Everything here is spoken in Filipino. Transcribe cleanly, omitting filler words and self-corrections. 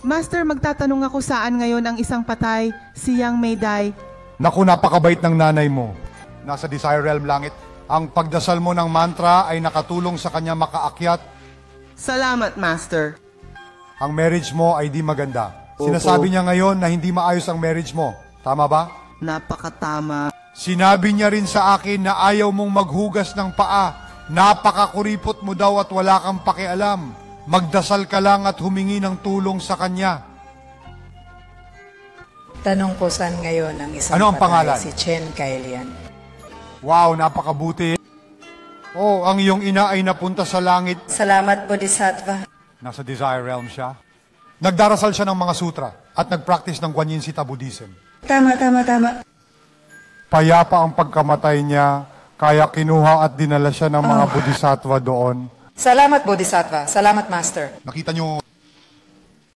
Master, magtatanong ako saan ngayon ang isang patay, si Yang Mayday. Naku, napakabait ng nanay mo. Nasa Desire Realm Langit. Ang pagdasal mo ng mantra ay nakatulong sa kanya makaakyat. Salamat, Master. Ang marriage mo ay di maganda. Sinasabi niya ngayon na hindi maayos ang marriage mo. Tama ba? Napakatama. Sinabi niya rin sa akin na ayaw mong maghugas ng paa. Napakakuripot mo daw at wala kang pakialam. Magdasal ka lang at humingi ng tulong sa kanya. Tanong ko saan ngayon ang isang Ano ang patay, pangalan? si Chen Kailian. Wow, napakabuti. Oh, ang iyong ina ay napunta sa langit. Salamat, Bodhisattva. Nasa Desire Realm siya. Nagdarasal siya ng mga sutra at nagpractice ng Guanyin Sita Buddhism. Tama. Payapa ang pagkamatay niya, kaya kinuha at dinala siya ng mga bodhisattva doon. Salamat, Bodhisattva. Salamat, Master. Nakita niyo